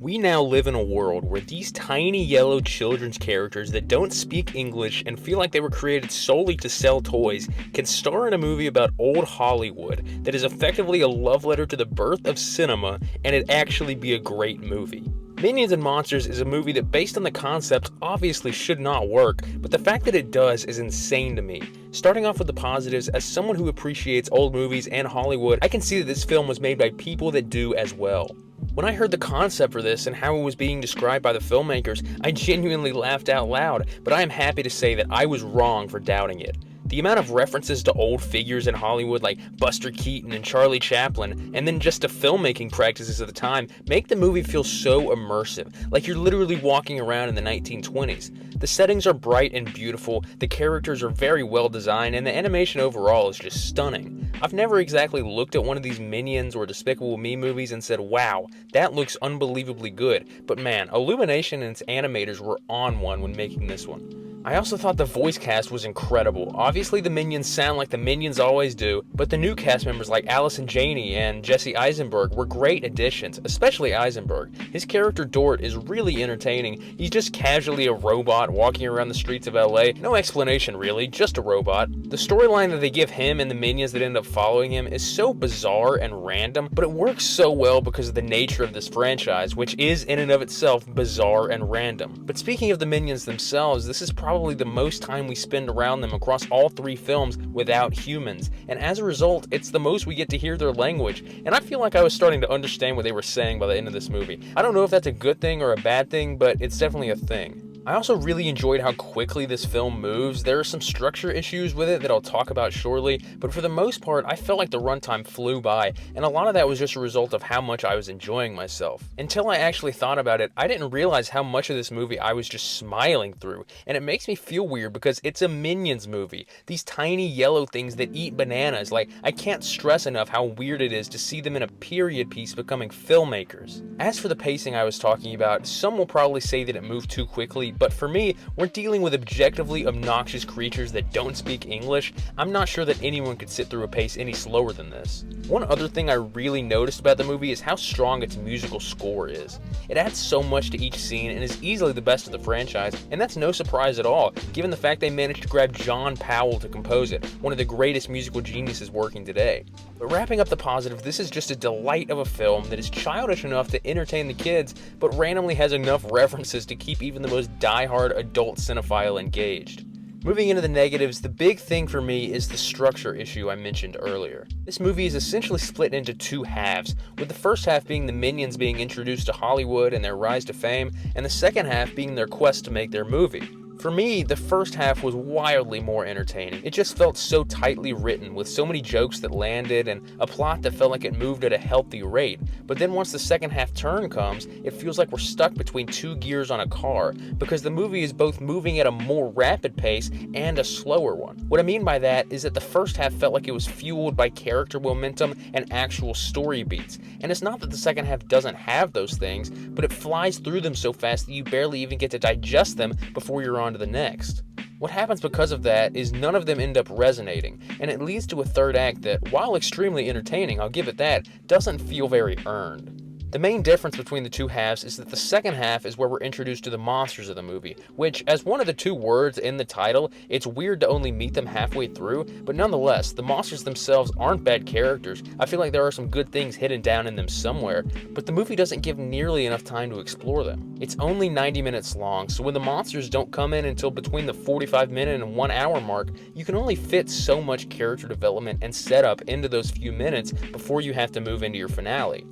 We now live in a world where these tiny yellow children's characters that don't speak English and feel like they were created solely to sell toys can star in a movie about old Hollywood that is effectively a love letter to the birth of cinema, and it actually be a great movie. Minions and Monsters is a movie that, based on the concept, obviously should not work, but the fact that it does is insane to me. Starting off with the positives, as someone who appreciates old movies and Hollywood, I can see that this film was made by people that do as well. When I heard the concept for this and how it was being described by the filmmakers, I genuinely laughed out loud, but I am happy to say that I was wrong for doubting it. The amount of references to old figures in Hollywood like Buster Keaton and Charlie Chaplin, and then just the filmmaking practices of the time, make the movie feel so immersive, like you're literally walking around in the 1920s. The settings are bright and beautiful, the characters are very well designed, and the animation overall is just stunning. I've never exactly looked at one of these Minions or Despicable Me movies and said, wow, that looks unbelievably good, but man, Illumination and its animators were on one when making this one. I also thought the voice cast was incredible. Obviously the Minions sound like the Minions always do, but the new cast members like Allison Janney and Jesse Eisenberg were great additions, especially Eisenberg. His character Dort is really entertaining. He's just casually a robot walking around the streets of LA. No explanation really, just a robot. The storyline that they give him and the Minions that end up following him is so bizarre and random, but it works so well because of the nature of this franchise, which is in and of itself bizarre and random. But speaking of the Minions themselves, this is probably the most time we spend around them across all three films without humans, and as a result, it's the most we get to hear their language, and I feel like I was starting to understand what they were saying by the end of this movie. I don't know if that's a good thing or a bad thing, but it's definitely a thing. I also really enjoyed how quickly this film moves. There are some structure issues with it that I'll talk about shortly, but for the most part, I felt like the runtime flew by, and a lot of that was just a result of how much I was enjoying myself. Until I actually thought about it, I didn't realize how much of this movie I was just smiling through, and it makes me feel weird because it's a Minions movie. These tiny yellow things that eat bananas, like, I can't stress enough how weird it is to see them in a period piece becoming filmmakers. As for the pacing I was talking about, some will probably say that it moved too quickly, but for me, we're dealing with objectively obnoxious creatures that don't speak English. I'm not sure that anyone could sit through a pace any slower than this. One other thing I really noticed about the movie is how strong its musical score is. It adds so much to each scene and is easily the best of the franchise, and that's no surprise at all, given the fact they managed to grab John Powell to compose it, one of the greatest musical geniuses working today. But wrapping up the positive, this is just a delight of a film that is childish enough to entertain the kids, but randomly has enough references to keep even the most die-hard adult cinephile engaged. Moving into the negatives, the big thing for me is the structure issue I mentioned earlier. This movie is essentially split into two halves, with the first half being the Minions being introduced to Hollywood and their rise to fame, and the second half being their quest to make their movie. For me, the first half was wildly more entertaining. It just felt so tightly written, with so many jokes that landed and a plot that felt like it moved at a healthy rate. But then once the second half turn comes, it feels like we're stuck between two gears on a car, because the movie is both moving at a more rapid pace and a slower one. What I mean by that is that the first half felt like it was fueled by character momentum and actual story beats. And it's not that the second half doesn't have those things, but it flies through them so fast that you barely even get to digest them before you're on to the next. What happens because of that is none of them end up resonating, and it leads to a third act that, while extremely entertaining, I'll give it that, doesn't feel very earned. The main difference between the two halves is that the second half is where we're introduced to the monsters of the movie, which, as one of the two words in the title, it's weird to only meet them halfway through, but nonetheless, the monsters themselves aren't bad characters. I feel like there are some good things hidden down in them somewhere, but the movie doesn't give nearly enough time to explore them. It's only 90 minutes long, so when the monsters don't come in until between the 45-minute and 1 hour mark, you can only fit so much character development and setup into those few minutes before you have to move into your finale.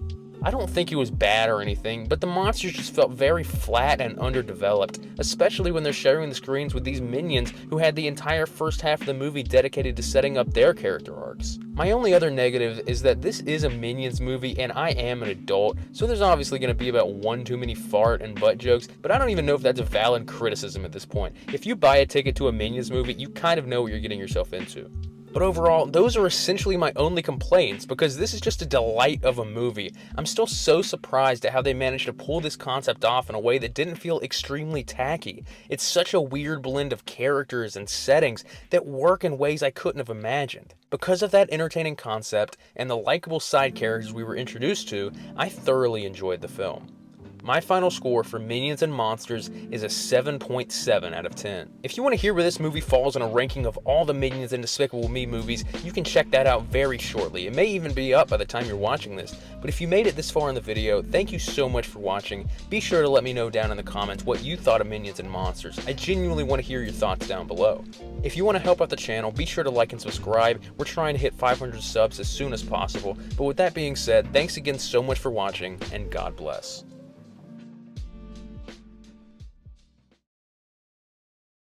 I don't think it was bad or anything, but the monsters just felt very flat and underdeveloped, especially when they're sharing the screens with these Minions who had the entire first half of the movie dedicated to setting up their character arcs. My only other negative is that this is a Minions movie and I am an adult, so there's obviously going to be about one too many fart and butt jokes, but I don't even know if that's a valid criticism at this point. If you buy a ticket to a Minions movie, you kind of know what you're getting yourself into. But overall, those are essentially my only complaints, because this is just a delight of a movie. I'm still so surprised at how they managed to pull this concept off in a way that didn't feel extremely tacky. It's such a weird blend of characters and settings that work in ways I couldn't have imagined. Because of that entertaining concept and the likable side characters we were introduced to, I thoroughly enjoyed the film. My final score for Minions and Monsters is a 7.7 out of 10. If you want to hear where this movie falls on a ranking of all the Minions and Despicable Me movies, you can check that out very shortly. It may even be up by the time you're watching this. But if you made it this far in the video, thank you so much for watching. Be sure to let me know down in the comments what you thought of Minions and Monsters. I genuinely want to hear your thoughts down below. If you want to help out the channel, be sure to like and subscribe. We're trying to hit 500 subs as soon as possible. But with that being said, thanks again so much for watching, and God bless.